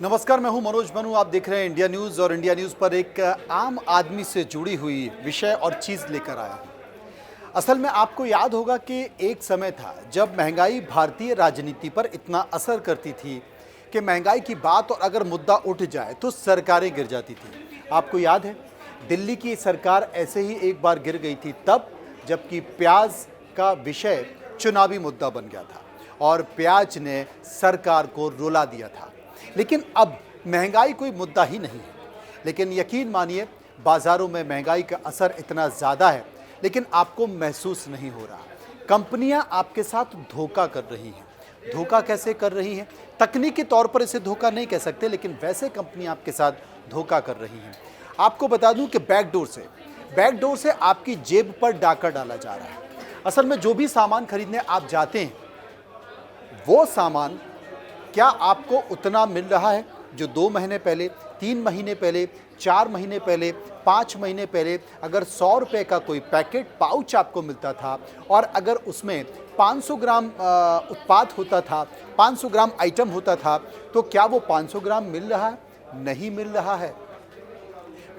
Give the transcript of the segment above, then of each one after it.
नमस्कार, मैं हूं मनोज बनू। आप देख रहे हैं इंडिया न्यूज़ और इंडिया न्यूज़ पर एक आम आदमी से जुड़ी हुई विषय और चीज़ लेकर आया हूं। असल में आपको याद होगा कि एक समय था जब महंगाई भारतीय राजनीति पर इतना असर करती थी कि महंगाई की बात और अगर मुद्दा उठ जाए तो सरकारें गिर जाती थी। आपको याद है, दिल्ली की सरकार ऐसे ही एक बार गिर गई थी तब, जबकि प्याज का विषय चुनावी मुद्दा बन गया था और प्याज ने सरकार को रुला दिया था। लेकिन अब महंगाई कोई मुद्दा ही नहीं है। लेकिन यकीन मानिए, बाज़ारों में महंगाई का असर इतना ज़्यादा है लेकिन आपको महसूस नहीं हो रहा। कंपनियां आपके साथ धोखा कर रही हैं। धोखा कैसे कर रही हैं? तकनीकी तौर पर इसे धोखा नहीं कह सकते, लेकिन वैसे कंपनियां आपके साथ धोखा कर रही हैं। आपको बता दूं कि बैकडोर से आपकी जेब पर डाका डाला जा रहा है। असल में जो भी सामान खरीदने आप जाते हैं, वो सामान क्या आपको उतना मिल रहा है जो 2 महीने पहले, 3 महीने पहले, 4 महीने पहले, 5 महीने पहले अगर 100 रुपये का कोई पैकेट पाउच आपको मिलता था और अगर उसमें 500 ग्राम उत्पाद होता था, 500 ग्राम आइटम होता था, तो क्या वो 500 ग्राम मिल रहा है? नहीं मिल रहा है।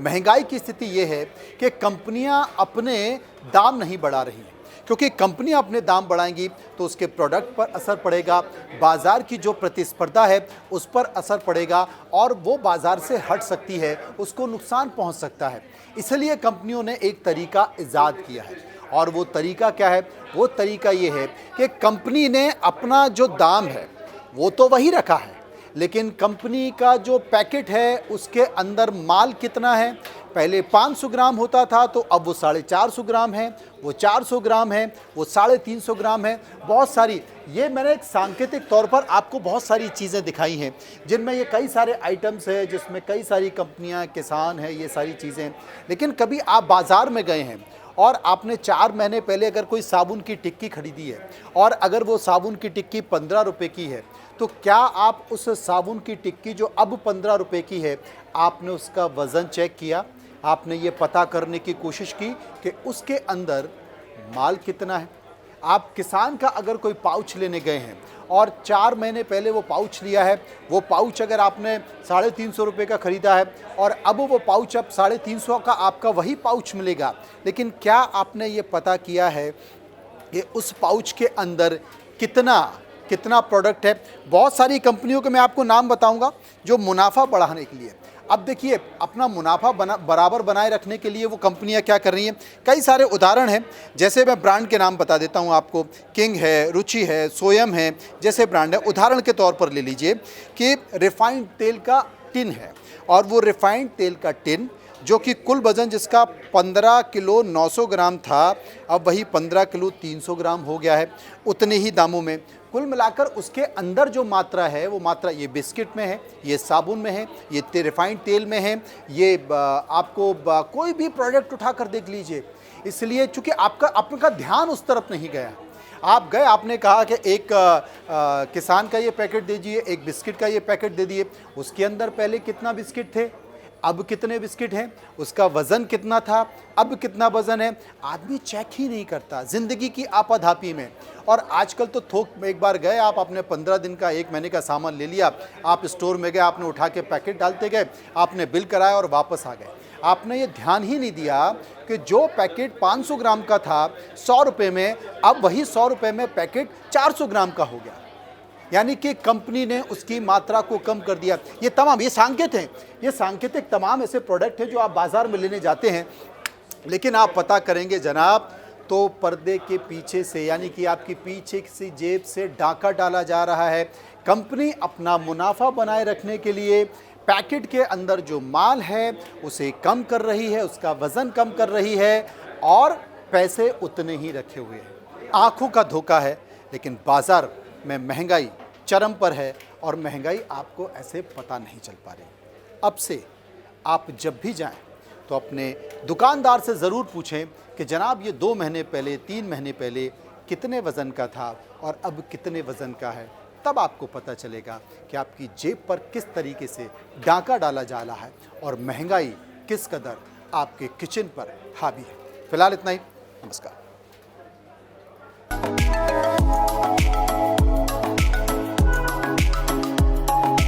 महंगाई की स्थिति ये है कि कंपनियां अपने दाम नहीं बढ़ा रही हैं, क्योंकि कंपनियां अपने दाम बढ़ाएंगी तो उसके प्रोडक्ट पर असर पड़ेगा, बाज़ार की जो प्रतिस्पर्धा है उस पर असर पड़ेगा और वो बाज़ार से हट सकती है, उसको नुकसान पहुंच सकता है। इसलिए कंपनियों ने एक तरीका ईजाद किया है और वो तरीका क्या है? वो तरीका ये है कि कंपनी ने अपना जो दाम है वो तो वही रखा है, लेकिन कंपनी का जो पैकेट है उसके अंदर माल कितना है? पहले 500 ग्राम होता था तो अब वो 450 ग्राम है, वो 400 ग्राम है, वो 350 ग्राम है। बहुत सारी, ये मैंने एक सांकेतिक तौर पर आपको बहुत सारी चीज़ें दिखाई हैं जिनमें ये कई सारे आइटम्स हैं, जिसमें कई सारी कंपनियां, किसान हैं, ये सारी चीज़ें। लेकिन कभी आप बाज़ार में गए हैं और आपने 4 महीने पहले अगर कोई साबुन की टिक्की खरीदी है और अगर वो साबुन की टिक्की 15 रुपये की है, तो क्या आप उस साबुन की टिक्की जो अब 15 रुपये की है, आपने उसका वज़न चेक किया? आपने ये पता करने की कोशिश की कि उसके अंदर माल कितना है? आप किसान का अगर कोई पाउच लेने गए हैं और 4 महीने पहले वो पाउच लिया है, वो पाउच अगर आपने 350 रुपये का ख़रीदा है और अब वो पाउच अब 350 का आपका वही पाउच मिलेगा, लेकिन क्या आपने ये पता किया है कि उस पाउच के अंदर कितना प्रोडक्ट है? बहुत सारी कंपनियों के मैं आपको नाम बताऊंगा जो मुनाफा बढ़ाने के लिए, अब देखिए, अपना मुनाफा बराबर बनाए रखने के लिए वो कंपनियां क्या कर रही हैं। कई सारे उदाहरण हैं, जैसे मैं ब्रांड के नाम बता देता हूं आपको। किंग है, रुचि है, सोयम है, जैसे ब्रांड है। उदाहरण के तौर पर ले लीजिए कि रिफाइंड तेल का टिन है और वो रिफाइंड तेल का टिन जो कि कुल वज़न जिसका 15 किलो 900 ग्राम था, अब वही 15 किलो 300 ग्राम हो गया है, उतने ही दामों में। कुल मिलाकर उसके अंदर जो मात्रा है वो मात्रा ये बिस्किट में है, ये साबुन में है, ये रिफाइंड तेल में है, ये आपको कोई भी प्रोडक्ट उठा कर देख लीजिए। इसलिए चूँकि आपका ध्यान उस तरफ नहीं गया। आप गए, आपने कहा कि एक किसान का ये पैकेट दे दीजिए, एक बिस्किट का ये पैकेट दे दिए। उसके अंदर पहले कितना बिस्किट थे, अब कितने बिस्किट हैं, उसका वज़न कितना था, अब कितना वज़न है, आदमी चेक ही नहीं करता ज़िंदगी की आपाधापी में। और आजकल तो थोक में, एक बार गए आप, आपने 15 दिन का 1 महीने का सामान ले लिया, आप स्टोर में गए, आपने उठा के पैकेट डालते गए, आपने बिल कराया और वापस आ गए। आपने ये ध्यान ही नहीं दिया कि जो पैकेट 500 ग्राम का था 100 रुपये में, अब वही 100 रुपये में पैकेट 400 ग्राम का हो गया। यानी कि कंपनी ने उसकी मात्रा को कम कर दिया। ये तमाम, ये सांकेत हैं, ये सांकेतिक तमाम ऐसे प्रोडक्ट हैं जो आप बाज़ार में लेने जाते हैं, लेकिन आप पता करेंगे जनाब तो पर्दे के पीछे से, यानी कि आपकी पीछे की जेब से डाका डाला जा रहा है। कंपनी अपना मुनाफा बनाए रखने के लिए पैकेट के अंदर जो माल है उसे कम कर रही है, उसका वज़न कम कर रही है और पैसे उतने ही रखे हुए हैं। आँखों का धोखा है, लेकिन बाज़ार में महंगाई चरम पर है और महंगाई आपको ऐसे पता नहीं चल पा रही। अब से आप जब भी जाएं तो अपने दुकानदार से ज़रूर पूछें कि जनाब ये 2 महीने पहले, 3 महीने पहले कितने वज़न का था और अब कितने वज़न का है। तब आपको पता चलेगा कि आपकी जेब पर किस तरीके से डाका डाला जा रहा है और महंगाई किस कदर आपके किचन पर हावी है। फिलहाल इतना ही। नमस्कार।